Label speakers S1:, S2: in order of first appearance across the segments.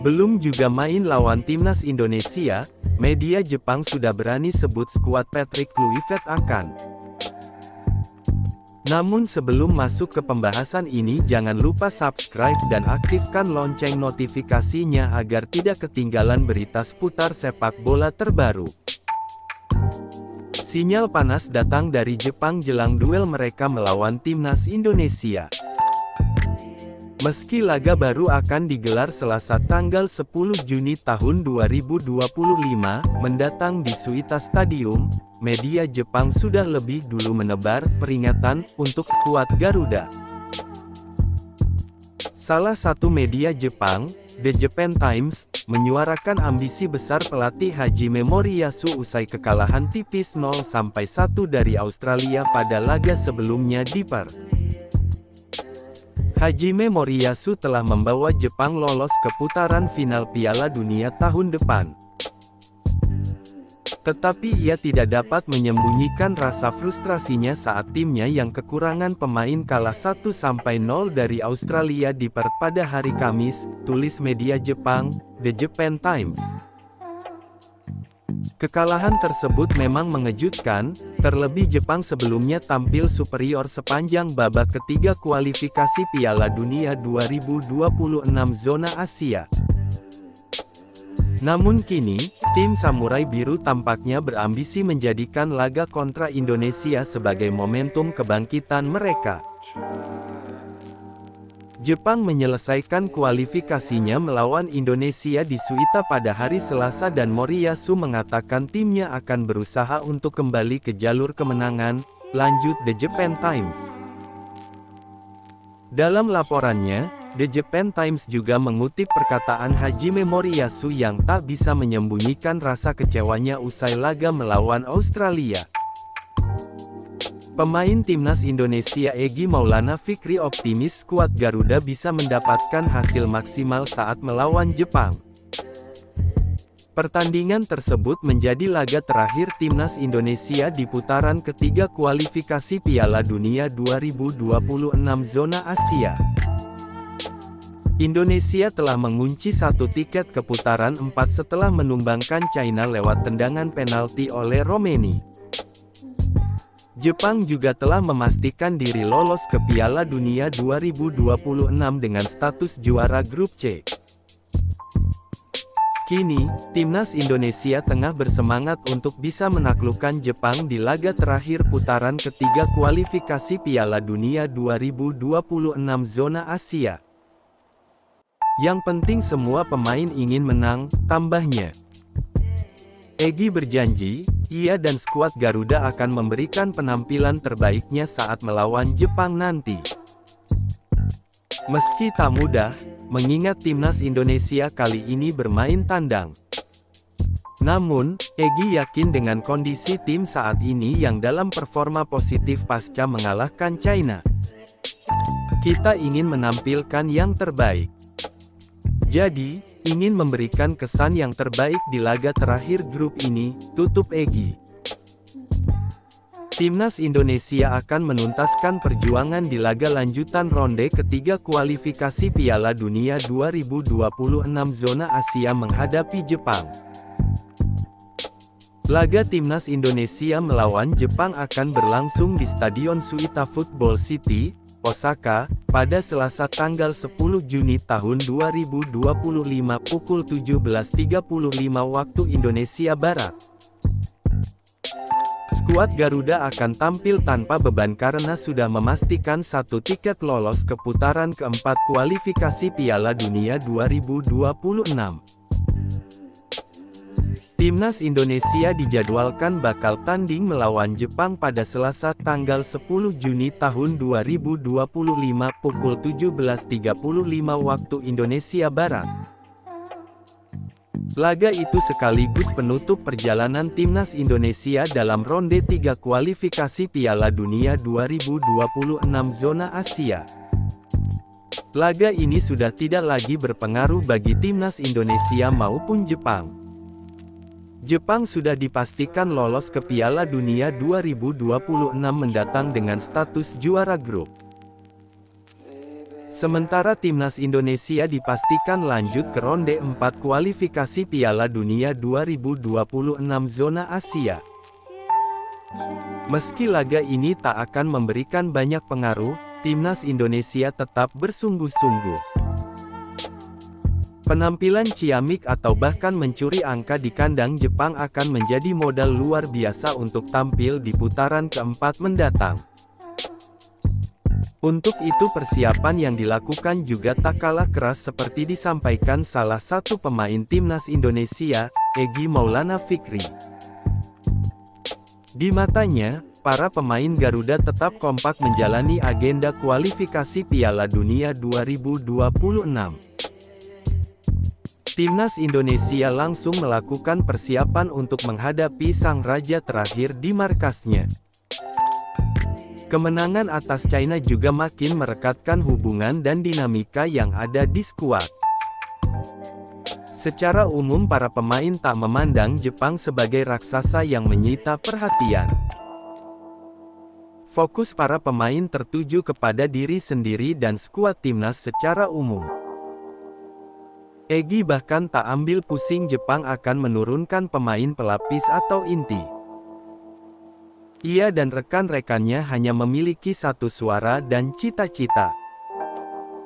S1: Belum juga main lawan timnas Indonesia, media Jepang sudah berani sebut skuad Patrick Kluivert akan. Namun sebelum masuk ke pembahasan ini, jangan lupa subscribe dan aktifkan lonceng notifikasinya agar tidak ketinggalan berita seputar sepak bola terbaru. Sinyal panas datang dari Jepang jelang duel mereka melawan timnas Indonesia. Meski laga baru akan digelar Selasa tanggal 10 Juni tahun 2025 mendatang di Suita Stadium, media Jepang sudah lebih dulu menebar peringatan untuk skuad Garuda. Salah satu media Jepang, The Japan Times, menyuarakan ambisi besar pelatih Hajime Moriyasu usai kekalahan tipis 0-1 dari Australia pada laga sebelumnya di Perth. Hajime Moriyasu telah membawa Jepang lolos ke putaran final Piala Dunia tahun depan. Tetapi ia tidak dapat menyembunyikan rasa frustrasinya saat timnya yang kekurangan pemain kalah 1-0 dari Australia di Perth pada hari Kamis, tulis media Jepang, The Japan Times. Kekalahan tersebut memang mengejutkan, terlebih Jepang sebelumnya tampil superior sepanjang babak ketiga kualifikasi Piala Dunia 2026 zona Asia. Namun kini, tim Samurai Biru tampaknya berambisi menjadikan laga kontra Indonesia sebagai momentum kebangkitan mereka. Jepang menyelesaikan kualifikasinya melawan Indonesia di Suita pada hari Selasa dan Moriyasu mengatakan timnya akan berusaha untuk kembali ke jalur kemenangan, lanjut The Japan Times. Dalam laporannya, The Japan Times juga mengutip perkataan Hajime Moriyasu yang tak bisa menyembunyikan rasa kecewanya usai laga melawan Australia. Pemain timnas Indonesia Egy Maulana Fikri optimis skuad Garuda bisa mendapatkan hasil maksimal saat melawan Jepang. Pertandingan tersebut menjadi laga terakhir timnas Indonesia di putaran ketiga kualifikasi Piala Dunia 2026 zona Asia. Indonesia telah mengunci satu tiket ke putaran 4 setelah menumbangkan China lewat tendangan penalti oleh Romeni. Jepang juga telah memastikan diri lolos ke Piala Dunia 2026 dengan status juara grup C. Kini, timnas Indonesia tengah bersemangat untuk bisa menaklukkan Jepang di laga terakhir putaran ketiga kualifikasi Piala Dunia 2026 zona Asia. Yang penting semua pemain ingin menang, tambahnya. Egy berjanji, ia dan skuad Garuda akan memberikan penampilan terbaiknya saat melawan Jepang nanti. Meski tak mudah, mengingat timnas Indonesia kali ini bermain tandang. Namun, Egy yakin dengan kondisi tim saat ini yang dalam performa positif pasca mengalahkan China. Kita ingin menampilkan yang terbaik. Jadi, ingin memberikan kesan yang terbaik di laga terakhir grup ini, tutup Egy. Timnas Indonesia akan menuntaskan perjuangan di laga lanjutan ronde ketiga kualifikasi Piala Dunia 2026 zona Asia menghadapi Jepang. Laga timnas Indonesia melawan Jepang akan berlangsung di Stadion Suita Football City, Osaka, pada Selasa tanggal 10 Juni tahun 2025 pukul 17.35 waktu Indonesia Barat. Skuad Garuda akan tampil tanpa beban karena sudah memastikan satu tiket lolos ke putaran keempat kualifikasi Piala Dunia 2026. Timnas Indonesia dijadwalkan bakal tanding melawan Jepang pada Selasa tanggal 10 Juni tahun 2025 pukul 17.35 waktu Indonesia Barat. Laga itu sekaligus penutup perjalanan timnas Indonesia dalam ronde 3 kualifikasi Piala Dunia 2026 zona Asia. Laga ini sudah tidak lagi berpengaruh bagi timnas Indonesia maupun Jepang. Jepang sudah dipastikan lolos ke Piala Dunia 2026 mendatang dengan status juara grup. Sementara timnas Indonesia dipastikan lanjut ke ronde 4 kualifikasi Piala Dunia 2026 zona Asia. Meski laga ini tak akan memberikan banyak pengaruh, timnas Indonesia tetap bersungguh-sungguh. Penampilan ciamik atau bahkan mencuri angka di kandang Jepang akan menjadi modal luar biasa untuk tampil di putaran keempat mendatang. Untuk itu persiapan yang dilakukan juga tak kalah keras seperti disampaikan salah satu pemain timnas Indonesia, Egy Maulana Fikri. Di matanya, para pemain Garuda tetap kompak menjalani agenda kualifikasi Piala Dunia 2026. Timnas Indonesia langsung melakukan persiapan untuk menghadapi sang raja terakhir di markasnya. Kemenangan atas China juga makin merekatkan hubungan dan dinamika yang ada di skuad. Secara umum para pemain tak memandang Jepang sebagai raksasa yang menyita perhatian. Fokus para pemain tertuju kepada diri sendiri dan skuad timnas secara umum. Egy bahkan tak ambil pusing Jepang akan menurunkan pemain pelapis atau inti. Ia dan rekan-rekannya hanya memiliki satu suara dan cita-cita.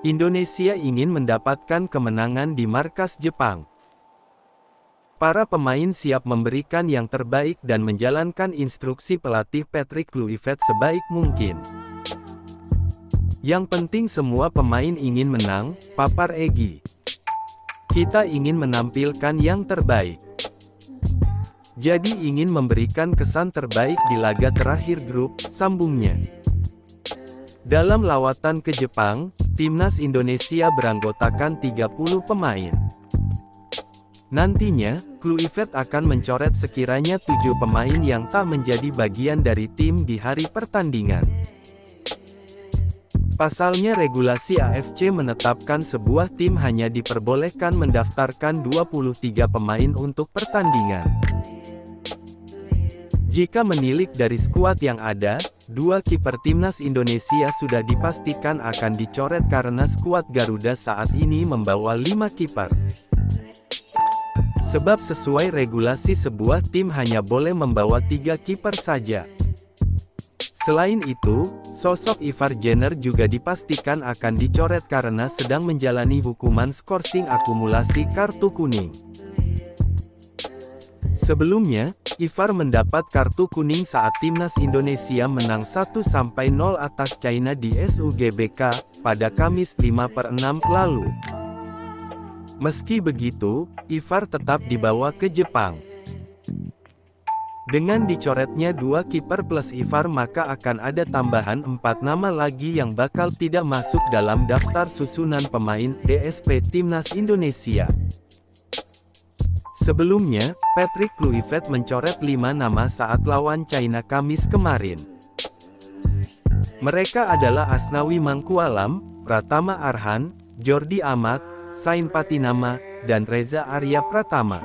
S1: Indonesia ingin mendapatkan kemenangan di markas Jepang. Para pemain siap memberikan yang terbaik dan menjalankan instruksi pelatih Patrick Kluivert sebaik mungkin. Yang penting semua pemain ingin menang, papar Egy. Kita ingin menampilkan yang terbaik. Jadi ingin memberikan kesan terbaik di laga terakhir grup, sambungnya. Dalam lawatan ke Jepang, timnas Indonesia beranggotakan 30 pemain. Nantinya, Kluivert akan mencoret sekiranya 7 pemain yang tak menjadi bagian dari tim di hari pertandingan. Pasalnya regulasi AFC menetapkan sebuah tim hanya diperbolehkan mendaftarkan 23 pemain untuk pertandingan. Jika menilik dari skuad yang ada, 2 kiper timnas Indonesia sudah dipastikan akan dicoret karena skuad Garuda saat ini membawa 5 kiper. Sebab sesuai regulasi sebuah tim hanya boleh membawa 3 kiper saja. Selain itu, sosok Ivar Jenner juga dipastikan akan dicoret karena sedang menjalani hukuman skorsing akumulasi kartu kuning. Sebelumnya, Ivar mendapat kartu kuning saat timnas Indonesia menang 1-0 atas China di SUGBK, pada Kamis 5/6 lalu. Meski begitu, Ivar tetap dibawa ke Jepang. Dengan dicoretnya 2 kiper plus Ivar maka akan ada tambahan 4 nama lagi yang bakal tidak masuk dalam daftar susunan pemain DSP Timnas Indonesia. Sebelumnya, Patrick Kluivert mencoret 5 nama saat lawan China Kamis kemarin. Mereka adalah Asnawi Mangkualam, Pratama Arhan, Jordi Amat, Sain Patinama, dan Reza Arya Pratama.